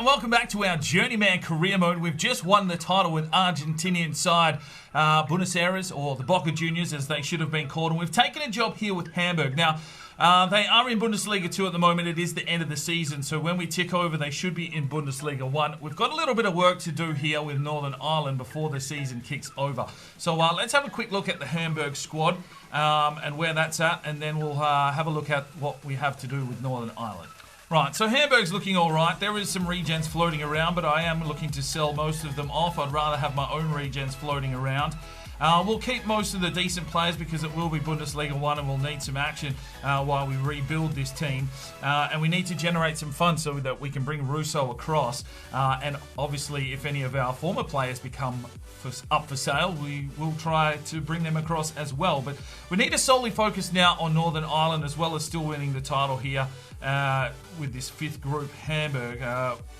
and welcome back to our Journeyman Career Mode. We've just won the title with Argentinian side Bundesliga, or the Boca Juniors as they should have been called, and we've taken a job here with Hamburg. Now, they are in Bundesliga 2 at the moment. It is the end of the season, so when we tick over, they should be in Bundesliga 1. We've got a little bit of work to do here with Northern Ireland before the season kicks over. So let's have a quick look at the Hamburg squad and where that's at, and then we'll have a look at what we have to do with Northern Ireland. Right, so Hamburg's looking all right. There is some regens floating around, but I am looking to sell most of them off. I'd rather have my own regens floating around. We'll keep most of the decent players because it will be Bundesliga 1 and we'll need some action while we rebuild this team. And we need to generate some funds so that we can bring RUSSO across. And obviously, if any of our former players become up for sale, we will try to bring them across as well. But we need to solely focus now on Northern Ireland as well as still winning the title here with this 5th group, Hamburg.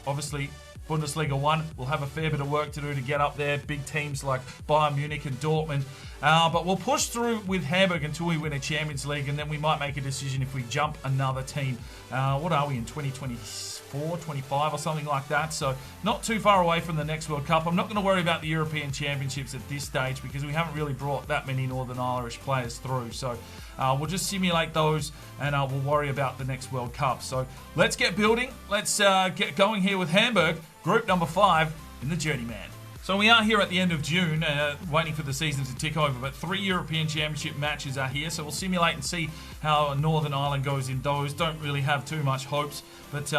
Obviously, Bundesliga 1 will have a fair bit of work to do to get up there. Big teams like Bayern Munich and Dortmund. But we'll push through with Hamburg until we win a Champions League, and then we might make a decision if we jump another team. What are we in 2024, 25 or something like that? So not too far away from the next World Cup. I'm not going to worry about the European Championships at this stage because we haven't really brought that many Northern Irish players through. So we'll just simulate those and we'll worry about the next World Cup. So let's get building. Let's get going here with Hamburg. Group number 5 in the Journeyman. So we are here at the end of June, waiting for the season to tick over, but 3 European Championship matches are here, so we'll simulate and see how Northern Ireland goes in those. Don't really have too much hopes, but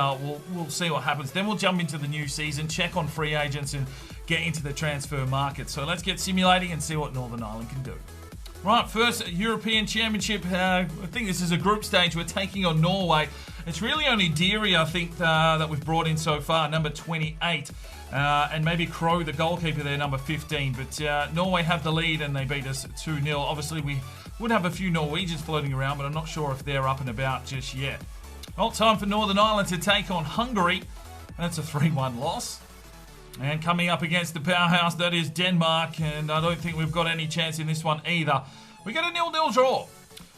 we'll see what happens. Then we'll jump into the new season, check on free agents, and get into the transfer market. So let's get simulating and see what Northern Ireland can do. Right, first European Championship. I think this is a group stage. We're taking on Norway. It's really only Deary, I think, that we've brought in so far, number 28. And maybe Crow, the goalkeeper there, number 15. But Norway have the lead and they beat us 2-0. Obviously, we would have a few Norwegians floating around, but I'm not sure if they're up and about just yet. Well, time for Northern Ireland to take on Hungary. That's a 3-1 loss. And coming up against the powerhouse, that is Denmark. And I don't think we've got any chance in this one either. We got a 0-0 draw.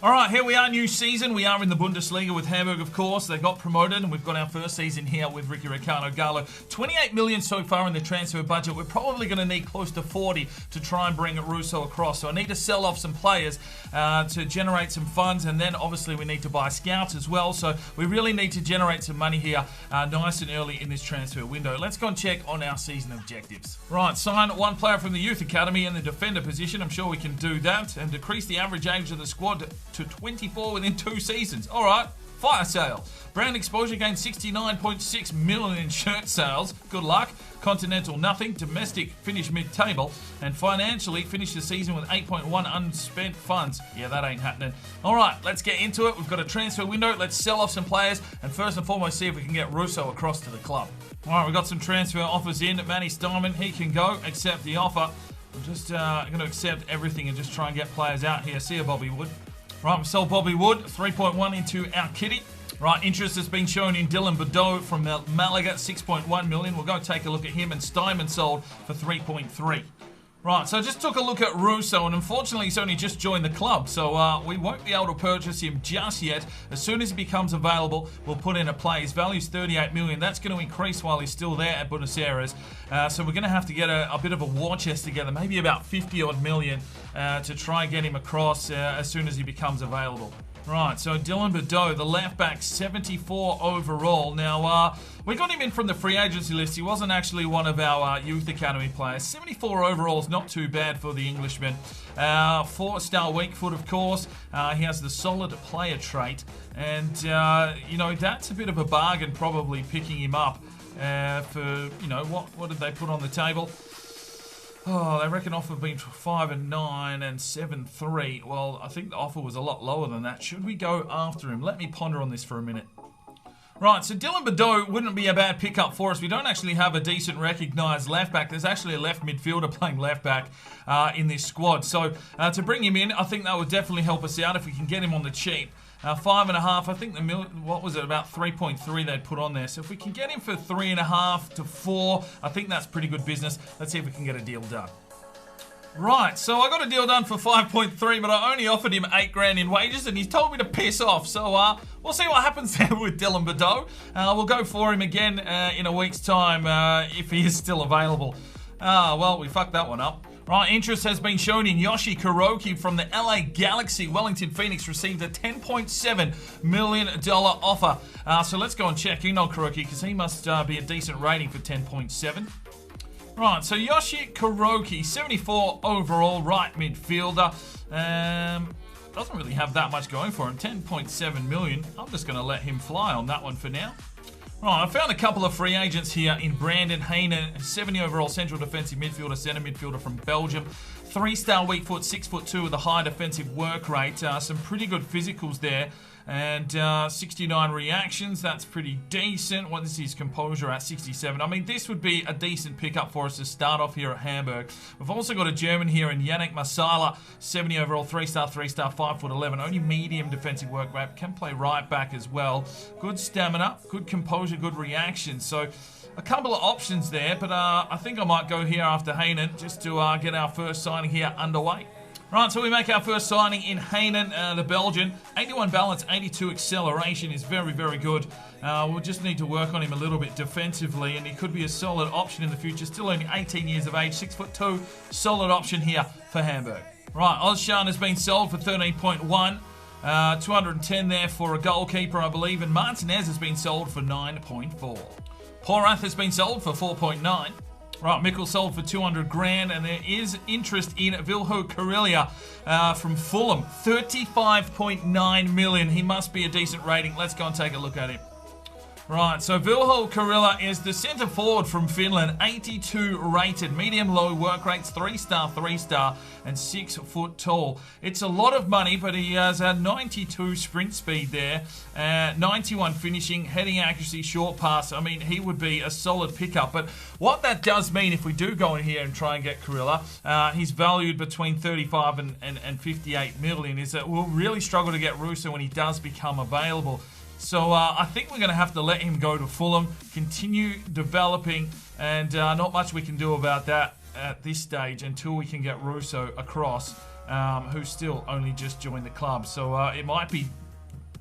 All right, here we are, new season. We are in the Bundesliga with Hamburg, of course. They got promoted, and we've got our first season here with Ricky Ricardo Gallo. 28 million so far in the transfer budget. We're probably going to need close to 40 to try and bring RUSSO across. So I need to sell off some players to generate some funds, and then obviously we need to buy scouts as well. So we really need to generate some money here nice and early in this transfer window. Let's go and check on our season objectives. Right, sign 1 player from the youth academy in the defender position. I'm sure we can do that, and decrease the average age of the squad to 24 within 2 seasons. All right, fire sale. Brand exposure gained 69.6 million in shirt sales. Good luck. Continental, nothing. Domestic, finished mid-table. And financially, finished the season with 8.1 unspent funds. Yeah, that ain't happening. All right, let's get into it. We've got a transfer window. Let's sell off some players. And first and foremost, see if we can get RUSSO across to the club. All right, we've got some transfer offers in. Manny Steinman, he can go. Accept the offer. I'm just going to accept everything and just try and get players out here. See you, Bobby Wood. Right, we sell Bobby Wood, 3.1 into our kitty. Right, interest has been shown in Dylan Bordeaux from Malaga, 6.1 million. We'll go take a look at him, and Steinman sold for 3.3. Right, so I just took a look at RUSSO, and unfortunately he's only just joined the club, so we won't be able to purchase him just yet. As soon as he becomes available, we'll put in a play. His value's 38 million. That's going to increase while he's still there at Buenos Aires. So we're going to have to get a bit of a war chest together, maybe about 50-odd million to try and get him across as soon as he becomes available. Right, so Dylan Bordeaux, the left back, 74 overall. Now, we got him in from the free agency list. He wasn't actually one of our youth academy players. 74 overall is not too bad for the Englishman. 4-star weak foot, of course. He has the solid player trait. And, you know, that's a bit of a bargain probably picking him up for, you know, what did they put on the table? Oh, they reckon offer being 5 and 9 and 7-3. Well, I think the offer was a lot lower than that. Should we go after him? Let me ponder on this for a minute. Right, so Dylan Bordeaux wouldn't be a bad pickup for us. We don't actually have a decent recognised left back. There's actually a left midfielder playing left back in this squad. So to bring him in, I think that would definitely help us out if we can get him on the cheap. 5.5, I think what was it, about 3.3 they'd put on there. So if we can get him for 3.5 to 4, I think that's pretty good business. Let's see if we can get a deal done. Right, so I got a deal done for 5.3, but I only offered him 8 grand in wages, and he's told me to piss off. So we'll see what happens there with Dylan Bordeaux. We'll go for him again in a week's time if he is still available. Well, we fucked that one up. Right, interest has been shown in Yoshi Kuroki from the LA Galaxy. Wellington Phoenix received a $10.7 million offer. So let's go and check in on Kuroki, because he must be a decent rating for 10.7. Right, so Yoshi Kuroki, 74 overall, right midfielder. Doesn't really have that much going for him, 10.7 million. I'm just going to let him fly on that one for now. Right, I found a couple of free agents here in Brandon Heynen, 70 overall central defensive midfielder, centre midfielder from Belgium. 3-star weak foot, 6'2" with a high defensive work rate. Some pretty good physicals there. And 69 reactions, that's pretty decent. What is his composure at? 67. I mean, this would be a decent pickup for us to start off here at Hamburg. We've also got a German here in Yannick Masala, 70 overall, 3-star, 5'11". Only medium defensive work rate. Can play right back as well. Good stamina, good composure, good reaction. So a couple of options there, but I think I might go here after Heynen just to get our first signing here underway. Right, so we make our first signing in Heynen, the Belgian. 81 balance, 82 acceleration is very, very good. We'll just need to work on him a little bit defensively, and he could be a solid option in the future. Still only 18 years of age, 6'2", solid option here for Hamburg. Right, Ozshan has been sold for 13.1. 210 there for a goalkeeper, I believe, and Martinez has been sold for 9.4. Porath has been sold for 4.9. Right, Mikkel sold for 200 grand, and there is interest in Vilho Karelia from Fulham, 35.9 million. He must be a decent rating. Let's go and take a look at him. Right, so Vilho Karelia is the centre forward from Finland, 82 rated, medium-low work rates, 3-star, and 6 foot tall. It's a lot of money, but he has a 92 sprint speed there, 91 finishing, heading accuracy, short pass. I mean, he would be a solid pickup. But what that does mean, if we do go in here and try and get Karelia, he's valued between 35 and 58 million, is that we'll really struggle to get RUSSO when he does become available. So I think we're going to have to let him go to Fulham, continue developing, and not much we can do about that at this stage until we can get RUSSO across, who's still only just joined the club. So it might be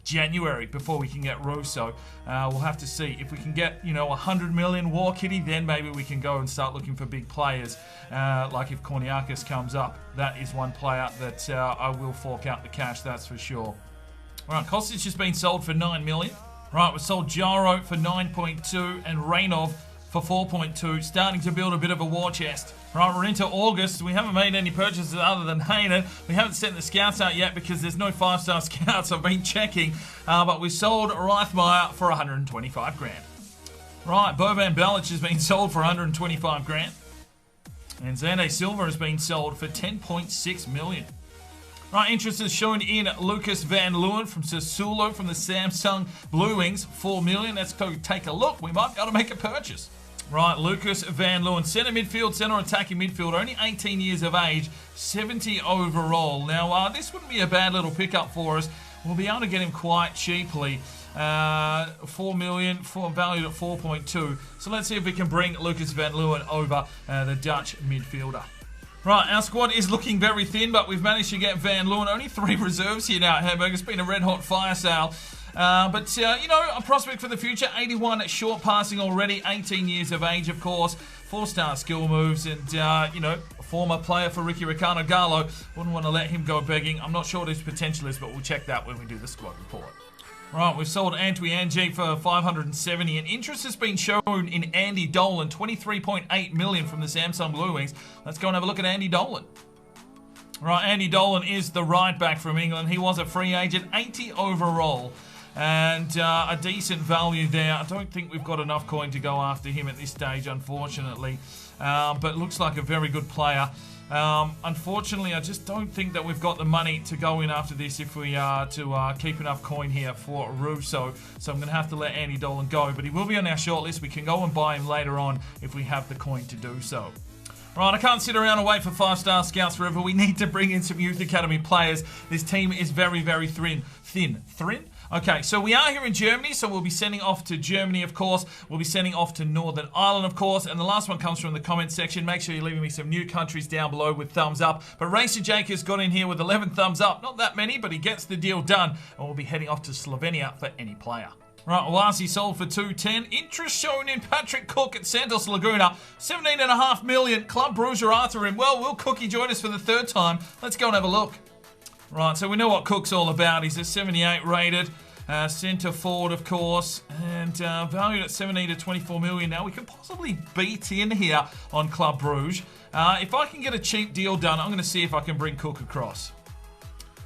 January before we can get RUSSO. We'll have to see. If we can get, 100 million War Kitty, then maybe we can go and start looking for big players. Like if Korniakis comes up, that is one player that I will fork out the cash, that's for sure. Right, Kostic has been sold for 9 million. Right, we sold Jaro for 9.2 and Rainov for 4.2, starting to build a bit of a war chest. Right, we're into August. We haven't made any purchases other than Heynen. We haven't sent the scouts out yet because there's no 5-star scouts. I've been checking, but we sold Reithmeyer for 125 grand. Right, Boban Balic has been sold for 125 grand. And Xande Silva has been sold for 10.6 million. Right, interest is shown in Lucas Van Leeuwen from Sassuolo from the Samsung Blue Wings, 4 million. Let's go take a look. We might be able to make a purchase. Right, Lucas Van Leeuwen, centre midfield, centre attacking midfield, only 18 years of age, 70 overall. Now, this wouldn't be a bad little pickup for us. We'll be able to get him quite cheaply. 4 million, valued at 4.2. So let's see if we can bring Lucas Van Leeuwen over, the Dutch midfielder. Right, our squad is looking very thin, but we've managed to get Van Leeuwen. Only 3 reserves here now at Hamburg. It's been a red-hot fire sale. But a prospect for the future. 81 short passing already. 18 years of age, of course. 4-star skill moves. And, a former player for Ricky Ricardo Gallo. Wouldn't want to let him go begging. I'm not sure what his potential is, but we'll check that when we do the squad report. Right, we've sold Antwi Angie for 570, and interest has been shown in Andy Dolan, 23.8 million from the Samsung Blue Wings. Let's go and have a look at Andy Dolan. Right, Andy Dolan is the right back from England. He was a free agent, 80 overall, and a decent value there. I don't think we've got enough coin to go after him at this stage, unfortunately, but looks like a very good player. Unfortunately, I just don't think that we've got the money to go in after this if we are to keep enough coin here for RUSSO. So I'm going to have to let Andy Dolan go, but he will be on our shortlist. We can go and buy him later on if we have the coin to do so. Right, I can't sit around and wait for 5-star scouts forever. We need to bring in some youth academy players. This team is very, very thin. Thin? Okay, so we are here in Germany, so we'll be sending off to Germany, of course. We'll be sending off to Northern Ireland, of course. And the last one comes from the comments section. Make sure you're leaving me some new countries down below with thumbs up. But Racer Jake has got in here with 11 thumbs up. Not that many, but he gets the deal done. And we'll be heading off to Slovenia for any player. Right, Oasi sold for 210. Interest shown in Patrick Cook at Santos Laguna. 17.5 million. Club Brugge are after him. Well, will Cookie join us for the third time? Let's go and have a look. Right, so we know what Cook's all about. He's a 78 rated. Centre forward, of course. And valued at 17 to 24 million. Now, we can possibly beat in here on Club Brugge. If I can get a cheap deal done, I'm going to see if I can bring Cook across.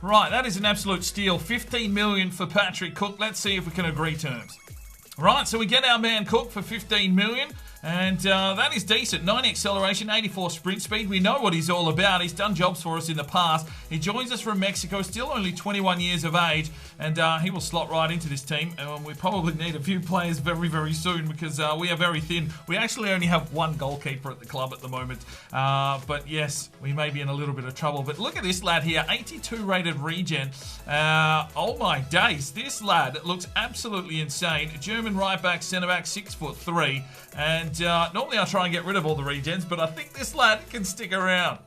Right, that is an absolute steal. 15 million for Patrick Cook. Let's see if we can agree terms. Right, so we get our man Cook for 15 million. And that is decent. 90 acceleration, 84 sprint speed. We know what he's all about. He's done jobs for us in the past. He joins us from Mexico, still only 21 years of age. And he will slot right into this team. And we probably need a few players very, very soon because we are very thin. We actually only have one goalkeeper at the club at the moment. But yes, we may be in a little bit of trouble. But look at this lad here, 82 rated regen. Oh my days, this lad looks absolutely insane. German right back, centre back, 6'3". And normally I try and get rid of all the regens, but I think this lad can stick around.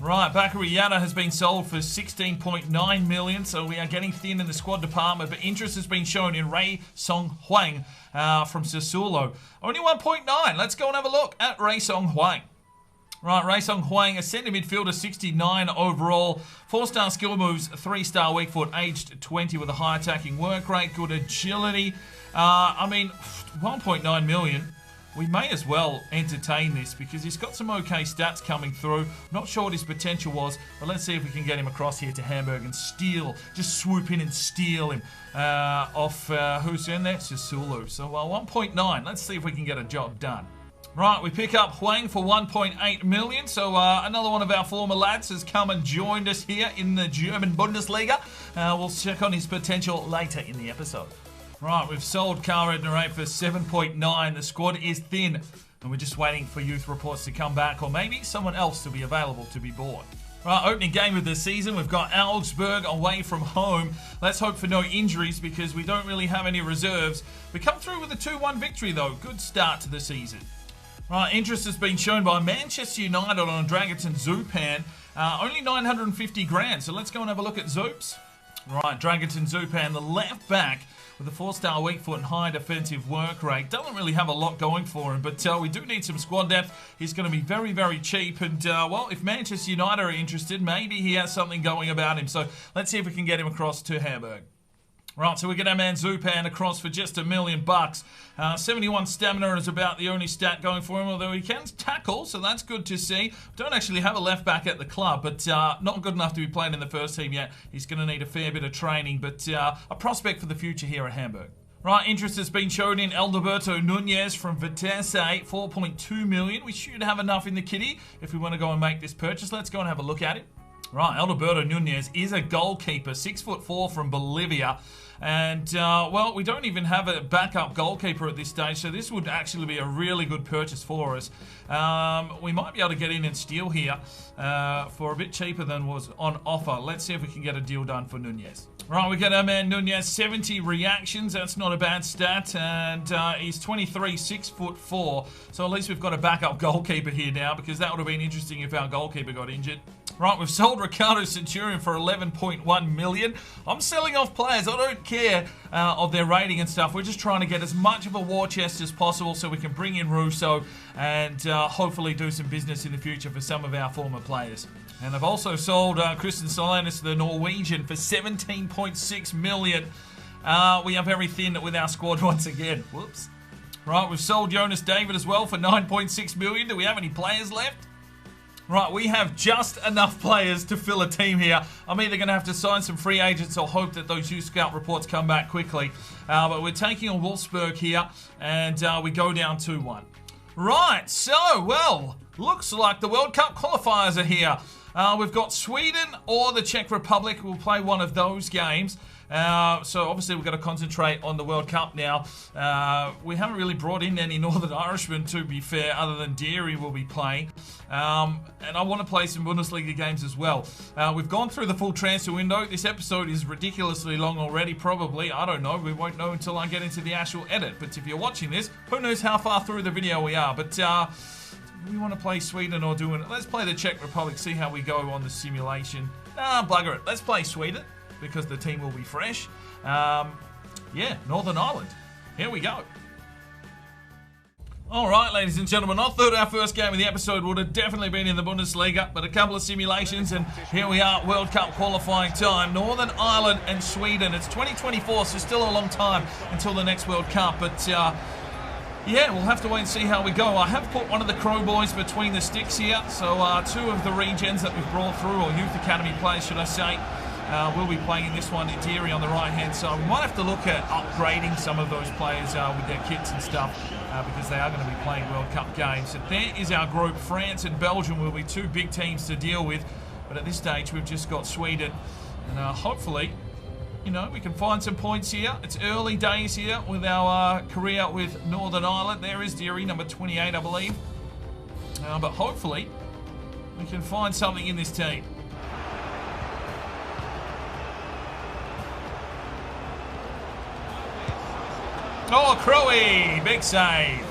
Right, Bakary Yada has been sold for 16.9 million, so we are getting thin in the squad department, but interest has been shown in Ray Song Huang from Sassuolo. Only 1.9. Let's go and have a look at Ray Song Huang. Right, Ray Song Huang, a centre midfielder, 69 overall. 4-star skill moves, 3-star weak foot, aged 20 with a high attacking work rate, good agility. I mean, 1.9 million. We may as well entertain this because he's got some okay stats coming through. Not sure what his potential was, but let's see if we can get him across here to Hamburg and steal, just swoop in and steal him off, who's in there? Sassuolo. So 1.9. Let's see if we can get a job done. Right, we pick up Huang for 1.8 million. So another one of our former lads has come and joined us here in the German Bundesliga. We'll check on his potential later in the episode. Right, we've sold Carl Edner for 7.9. The squad is thin, and we're just waiting for youth reports to come back, or maybe someone else to be available to be bought. Right, opening game of the season, we've got Augsburg away from home. Let's hope for no injuries because we don't really have any reserves. We come through with a 2-1 victory, though. Good start to the season. Right, interest has been shown by Manchester United on Dragutin Zupan. Only 950 grand, so let's go and have a look at Zoops. Right, Dragutin Zupan, the left back, with a 4-star weak foot and high defensive work rate. Doesn't really have a lot going for him, but we do need some squad depth. He's going to be very, very cheap. And, well, if Manchester United are interested, maybe he has something going about him. So let's see if we can get him across to Hamburg. Right, so we get our man Zupan across for just $1 million. 71 stamina is about the only stat going for him, although he can tackle, so that's good to see. Don't actually have a left back at the club, but not good enough to be playing in the first team yet. He's going to need a fair bit of training, but a prospect for the future here at Hamburg. Right, interest has been shown in Alberto Nunez from Vitesse, 4.2 million. We should have enough in the kitty if we want to go and make this purchase. Let's go and have a look at it. Right, Alberto Nunez is a goalkeeper, 6'4" from Bolivia. And, well, we don't even have a backup goalkeeper at this stage, so this would actually be a really good purchase for us. We might be able to get in and steal here for a bit cheaper than was on offer. Let's see if we can get a deal done for Nunez. Right, we got our man Nunez, 70 reactions. That's not a bad stat. And he's 23, 6'4". So at least we've got a backup goalkeeper here now, because that would have been interesting if our goalkeeper got injured. Right, we've sold Ricardo Centurion for 11.1 million. I'm selling off players. I don't care of their rating and stuff. We're just trying to get as much of a war chest as possible so we can bring in Russo and hopefully do some business in the future for some of our former players. And I've also sold Christian Solanus, the Norwegian, for 17.6 million. We are very thin with our squad once again. Whoops. Right, we've sold Jonas David as well for 9.6 million. Do we have any players left? Right, we have just enough players to fill a team here. I'm either going to have to sign some free agents or hope that those youth scout reports come back quickly. But we're taking on Wolfsburg here, and we go down 2-1. Right, so, well, looks like the World Cup qualifiers are here. We've got Sweden or the Czech Republic. We'll play one of those games. So obviously we've got to concentrate on the World Cup now. We haven't really brought in any Northern Irishmen, to be fair, other than Deary will be playing. And I want to play some Bundesliga games as well. We've gone through the full transfer window. This episode is ridiculously long already, probably. I don't know. We won't know until I get into the actual edit. But if you're watching this, who knows how far through the video we are. But we want to play Sweden or doing it. Let's play the Czech Republic, see how we go on the simulation. Bugger it. Let's play Sweden, because the team will be fresh. Yeah, Northern Ireland. Here we go. All right, ladies and gentlemen, I thought our first game of the episode would have definitely been in the Bundesliga, but a couple of simulations, and here we are, World Cup qualifying time. Northern Ireland and Sweden. It's 2024, so still a long time until the next World Cup, but yeah, we'll have to wait and see how we go. I have put one of the Crow boys between the sticks here, so two of the regens that we've brought through, or youth academy players, should I say, will be playing in this one. Deary on the right-hand side. We might have to look at upgrading some of those players with their kits and stuff, because they are going to be playing World Cup games. So there is our group. France and Belgium will be two big teams to deal with, but at this stage we've just got Sweden, and hopefully, you know, we can find some points here. It's early days here with our career with Northern Ireland. There is Deary, number 28, I believe, but hopefully we can find something in this team. Oh, Crowy! Big save.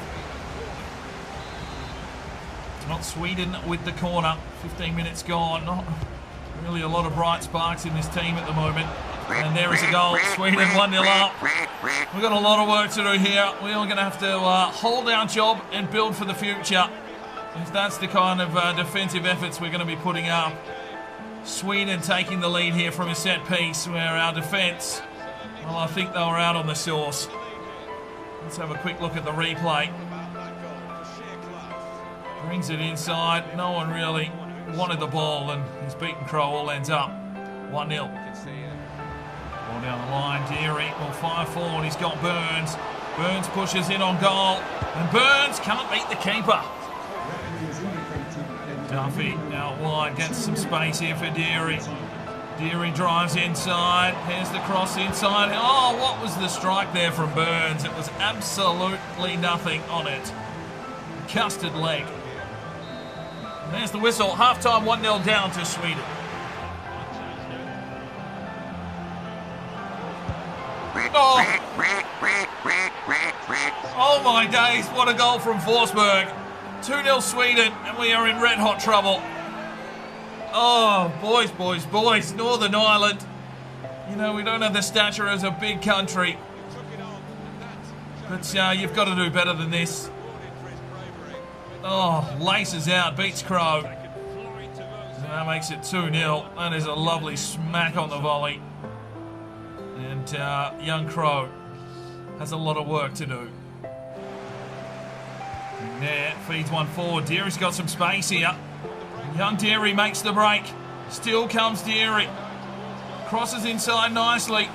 It's not Sweden with the corner. 15 minutes gone. Not really a lot of bright sparks in this team at the moment. And there is a goal. Sweden 1-0 up. We've got a lot of work to do here. We're going to have to hold our job and build for the future. If that's the kind of defensive efforts we're going to be putting up. Sweden taking the lead here from a set piece, where our defence, well, I think they were out on the sauce. Let's have a quick look at the replay. Brings it inside. No one really wanted the ball, and he's beaten Crow. All ends up 1-0. Ball down the line. Deary will fire forward. He's got Burns. Burns pushes in on goal, and Burns can't beat the keeper. Duffy out wide, gets some space here for Deary. Deary drives inside. Here's the cross inside. Oh, what was the strike there from Burns? It was absolutely nothing on it. Custard leg. And there's the whistle. Half-time 1-0 down to Sweden. Oh. Oh my days, what a goal from Forsberg. 2-0 Sweden, and we are in red-hot trouble. Oh, boys, boys, boys. Northern Ireland. You know, we don't have the stature as a big country. But you've got to do better than this. Oh, laces out, beats Crow. And that makes it 2-0. That is a lovely smack on the volley. And young Crow has a lot of work to do. And there, feeds one forward. Deary's got some space here. Young Deary makes the break. Still comes Deary. Crosses inside nicely.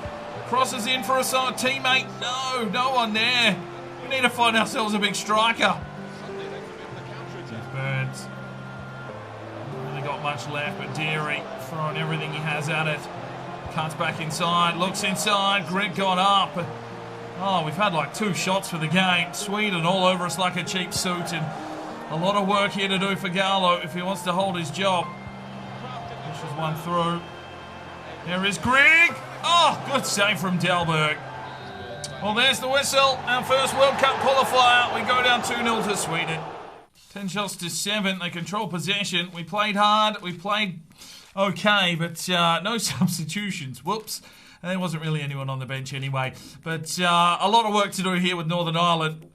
Crosses in for a teammate. No, no one there. We need to find ourselves a big striker. Burns. Not really got much left, but Deary throwing everything he has at it. Cuts back inside, looks inside. Greg got up. Oh, we've had like 2 shots for the game. Sweden all over us like a cheap suit, and a lot of work here to do for Gallo if he wants to hold his job. Pushes one through. There is Greg. Oh, good save from Dalberg. Well, there's the whistle. Our first World Cup qualifier. We go down 2-0 to Sweden. 10 shots to 7. They control possession. We played hard. We played okay, but no substitutions. Whoops. There wasn't really anyone on the bench anyway. But a lot of work to do here with Northern Ireland.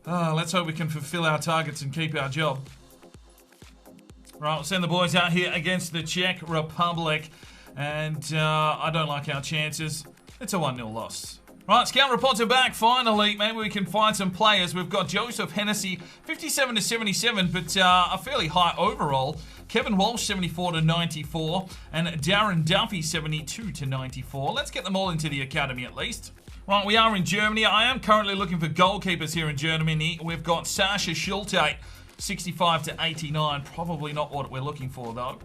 Let's hope we can fulfill our targets and keep our job. Right, we'll send the boys out here against the Czech Republic. And I don't like our chances. It's a 1-0 loss. Right, scout reports are back, finally. Maybe we can find some players. We've got Joseph Hennessy, 57 to 77, but a fairly high overall. Kevin Walsh, 74 to 94. And Darren Duffy, 72 to 94. Let's get them all into the academy at least. Right, we are in Germany. I am currently looking for goalkeepers here in Germany. We've got Sasha Schulte, 65 to 89. Probably not what we're looking for, though.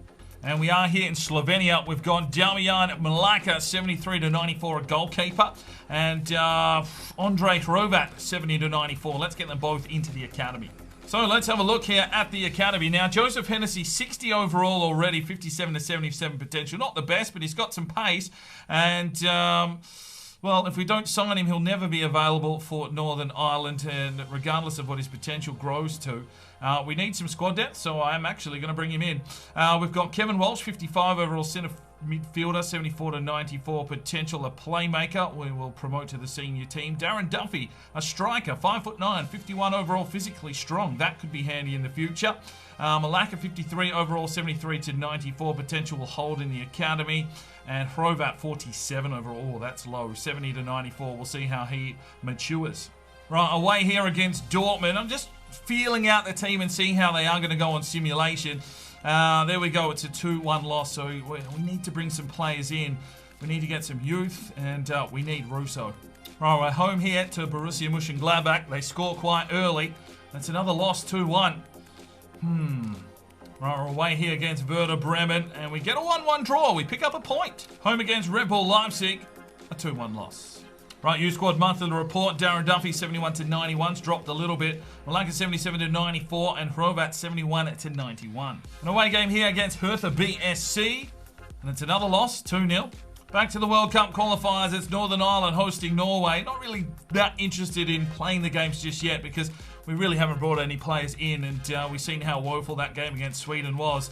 And we are here in Slovenia. We've got Damian Malaka, 73-94, a goalkeeper. And Andrej Hrovat, 70-94. Let's get them both into the academy. So let's have a look here at the academy. Now, Joseph Hennessy, 60 overall already, 57-77 potential. Not the best, but he's got some pace. And, well, if we don't sign him, he'll never be available for Northern Ireland, and regardless of what his potential grows to. We need some squad depth, so I'm actually going to bring him in. We've got Kevin Walsh, 55 overall centre midfielder, 74-94 potential, a playmaker. We will promote to the senior team. Darren Duffy, a striker, 5'9", 51 overall, physically strong. That could be handy in the future. Malaka, 53 overall, 73-94 potential, will hold in the academy. And Hrovat, 47 overall. Oh, that's low, 70-94. We'll see how he matures. Right, away here against Dortmund. I'm just feeling out the team and seeing how they are going to go on simulation. There we go. It's a 2-1 loss, so we need to bring some players in. We need to get some youth, and we need RUSSO. Right, we're home here to Borussia Mönchengladbach. They score quite early. That's another loss, 2-1. Right, we're away here against Werder Bremen, and we get a 1-1 draw. We pick up a point. Home against Red Bull Leipzig, a 2-1 loss. Right, U-Squad monthly report. Darren Duffy, 71-91's dropped a little bit. Malaka, 77-94, and Hrovat, 71-91. An away game here against Hertha BSC, and it's another loss, 2-0. Back to the World Cup qualifiers. It's Northern Ireland hosting Norway. Not really that interested in playing the games just yet because we really haven't brought any players in, and we've seen how woeful that game against Sweden was.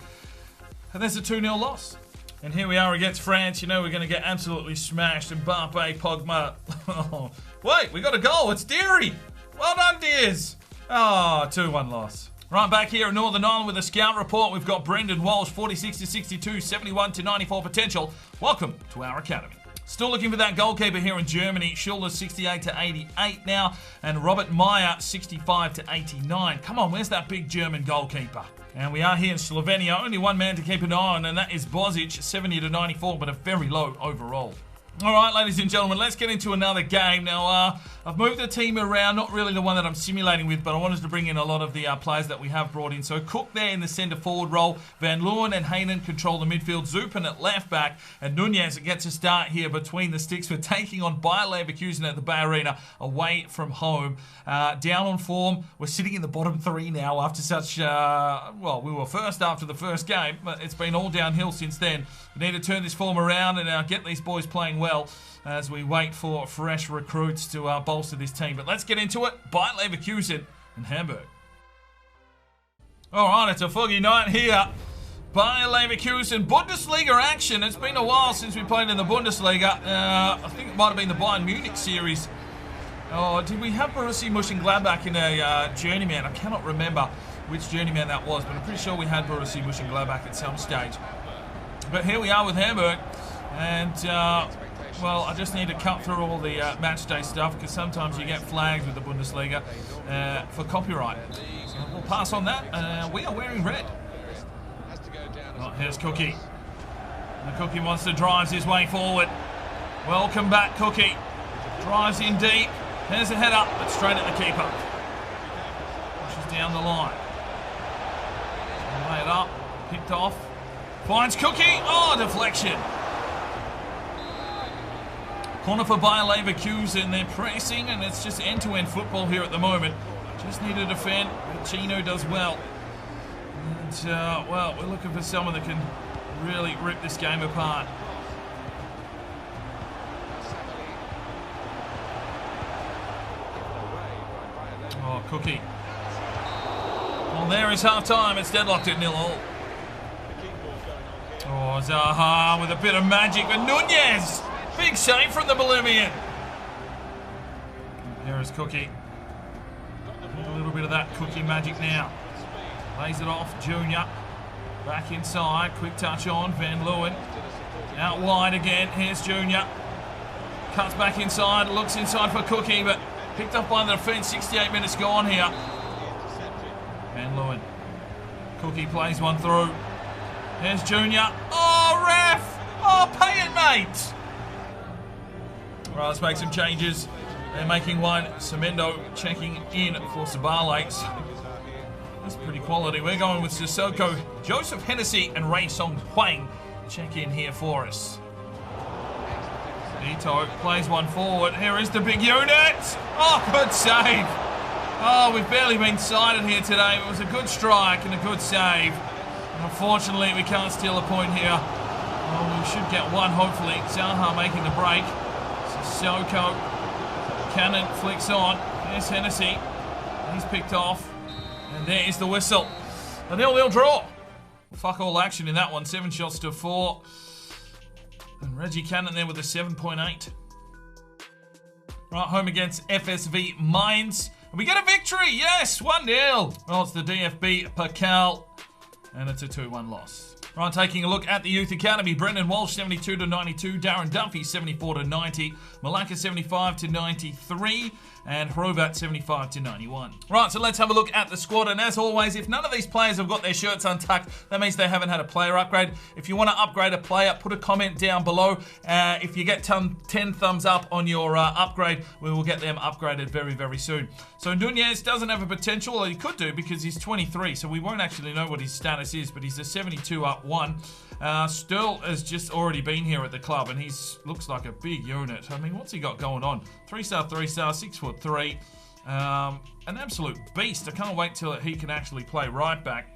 And there's a 2-0 loss. And here we are against France. You know we're going to get absolutely smashed. Mbappe, Pogba. Oh, wait, we got a goal. It's Deary. Well done, Dears. Oh, 2-1 loss. Right, back here in Northern Ireland with a scout report. We've got Brendan Walsh, 46-62, 71-94 potential. Welcome to our academy. Still looking for that goalkeeper here in Germany. Schulder, 68-88 now. And Robert Meyer, 65-89. Come on, where's that big German goalkeeper? And we are here in Slovenia. Only one man to keep an eye on, and that is Bozic, 70-94, but a very low overall. All right, ladies and gentlemen, let's get into another game. Now, I've moved the team around, not really the one that I'm simulating with, but I wanted to bring in a lot of the players that we have brought in. So Cook there in the centre forward role. Van Leeuwen and Haynen control the midfield. Zupan at left back. And Nunez gets a start here between the sticks. We're taking on Bayer Leverkusen at the Bay Arena away from home. Down on form. We're sitting in the bottom three now after such, well, we were first after the first game, but it's been all downhill since then. We need to turn this form around and get these boys playing well as we wait for fresh recruits to bolster this team. But let's get into it. Bayer Leverkusen and Hamburg. All right, it's a foggy night here. Bayer Leverkusen, Bundesliga action. It's been a while since we played in the Bundesliga. I think it might have been the Bayern Munich series. Oh, did we have Borussia Mönchengladbach in a Journeyman? I cannot remember which Journeyman that was, but I'm pretty sure we had Borussia Mönchengladbach at some stage. But here we are with Hamburg, and well, I just need to cut through all the match day stuff because sometimes you get flagged with the Bundesliga for copyright. So we'll pass on that. We are wearing red. Oh, here's Cookie. The Cookie Monster drives his way forward. Welcome back, Cookie. Drives in deep. There's a head up, but straight at the keeper. Pushes down the line. Lay it up. Picked off. Finds Cookie. Oh, deflection. Corner for Bayer Leverkusen. They're pressing, and it's just end-to-end football here at the moment. Just need to defend. Chino does well. And, well, we're looking for someone that can really rip this game apart. Oh, Cookie. Well, there is half-time. It's deadlocked at 0-0. Oh, Zaha with a bit of magic, but Nunez! Big save from the Bolivian. Here is Cookie. A little bit of that Cookie magic now. Lays it off, Junior. Back inside, quick touch on, Van Leeuwen. Out wide again, here's Junior. Cuts back inside, looks inside for Cookie, but picked up by the defence, 68 minutes gone here. Van Leeuwen. Cookie plays one through. There's Junior. Oh, ref! Oh, pay it, mate! Right, let's make some changes. They're making one. Semendo checking in for Sabales. That's pretty quality. We're going with Sissoko, Joseph Hennessy, and Ray Song Huang. Check in here for us. Ito plays one forward. Here is the big unit. Oh, good save. Oh, we've barely been sighted here today. It was a good strike and a good save. Unfortunately, we can't steal a point here. Oh, we should get one, hopefully. Zaha making the break. Sissoko. Cannon flicks on. There's Hennessy. He's picked off. And there is the whistle. A 0-0 draw. Fuck all action in that one. 7 shots to 4. And Reggie Cannon there with a 7.8. Right, home against FSV Mainz. And we get a victory. Yes, 1-0. Well, it's the DFB Pakal. And it's a 2-1 loss. Right, taking a look at the Youth Academy. Brendan Walsh, 72-92. Darren Duffy, 74-90. Malacca, 75-93. And Hrovat, 75-91. Right, so let's have a look at the squad. And as always, if none of these players have got their shirts untucked, that means they haven't had a player upgrade. If you want to upgrade a player, put a comment down below. If you get 10 thumbs up on your upgrade, we will get them upgraded very, very soon. So Nunez doesn't have a potential, or he could do, because he's 23, so we won't actually know what his status is, but he's a 72-1. Sturl has just already been here at the club, and he looks like a big unit. I mean, what's he got going on? 3-star, 3-star, 6'3". An absolute beast. I can't wait till he can actually play right back.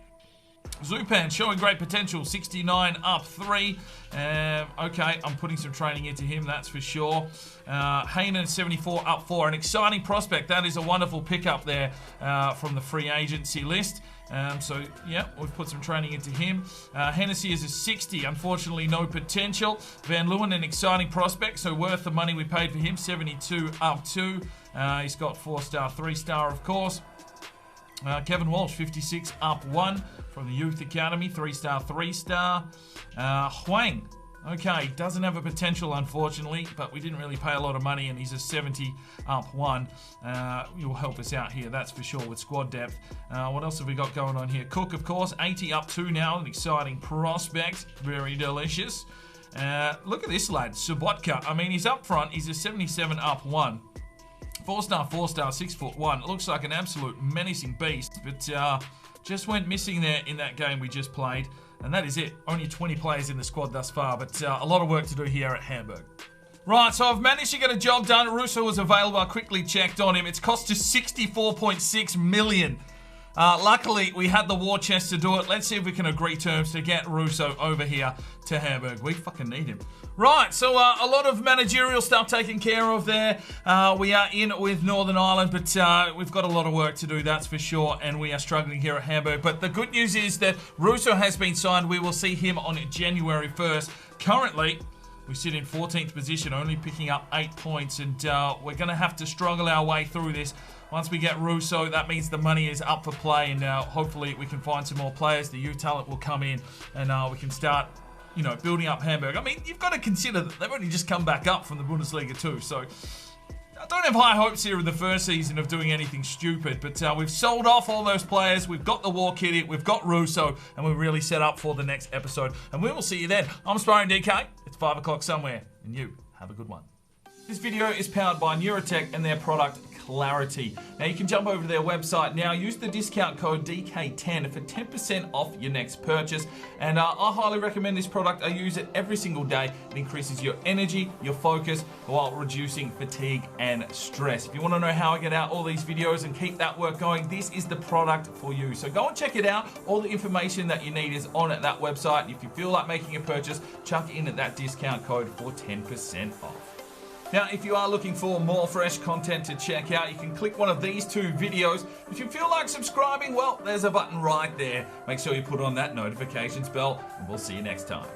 Zupan showing great potential, 69-3. Okay, I'm putting some training into him, that's for sure. Haynen, 74-4. An exciting prospect. That is a wonderful pickup there from the free agency list. So, yeah, we've put some training into him. Hennessy is a 60. Unfortunately, no potential. Van Leeuwen, an exciting prospect, so worth the money we paid for him, 72-2. He's got 4-star, 3-star, of course. Kevin Walsh, 56-1 from the Youth Academy, 3-star, 3-star. Huang, okay, doesn't have a potential, unfortunately, but we didn't really pay a lot of money, and he's a 70-1. You'll help us out here, that's for sure, with squad depth. What else have we got going on here? Cook, of course, 80-2 now, an exciting prospect, very delicious. Look at this lad, Subotka. I mean, he's up front, he's a 77-1. 4-star, 4-star, 6'1". It looks like an absolute menacing beast, but just went missing there in that game we just played. And that is it. Only 20 players in the squad thus far, but a lot of work to do here at Hamburg. Right, so I've managed to get a job done. Russo was available. I quickly checked on him. It's cost us 64.6 million. Luckily, we had the war chest to do it. Let's see if we can agree terms to get Russo over here to Hamburg. We fucking need him. Right, so a lot of managerial stuff taken care of there. We are in with Northern Ireland, but we've got a lot of work to do, that's for sure, and we are struggling here at Hamburg. But the good news is that Russo has been signed. We will see him on January 1st. Currently, we sit in 14th position, only picking up 8 points, and we're going to have to struggle our way through this. Once we get Russo, that means the money is up for play, and hopefully we can find some more players. The youth talent will come in, and we can start, you know, building up Hamburg. I mean, you've got to consider that they've only just come back up from the Bundesliga too, so I don't have high hopes here in the first season of doing anything stupid, but we've sold off all those players, we've got the war kitty, we've got Russo, and we're really set up for the next episode, and we will see you then. I'm Sparring DK, it's 5 o'clock somewhere, and you have a good one. This video is powered by Neurotech and their product Clarity. Now you can jump over to their website now, use the discount code DK10 for 10% off your next purchase, and I highly recommend this product. I use it every single day. It increases your energy, your focus, while reducing fatigue and stress. If you want to know how I get out all these videos and keep that work going, this is the product for you. So go and check it out. All the information that you need is on at that website. If you feel like making a purchase, chuck in at that discount code for 10% off. Now, if you are looking for more fresh content to check out, you can click one of these 2 videos. If you feel like subscribing, well, there's a button right there. Make sure you put on that notifications bell, and we'll see you next time.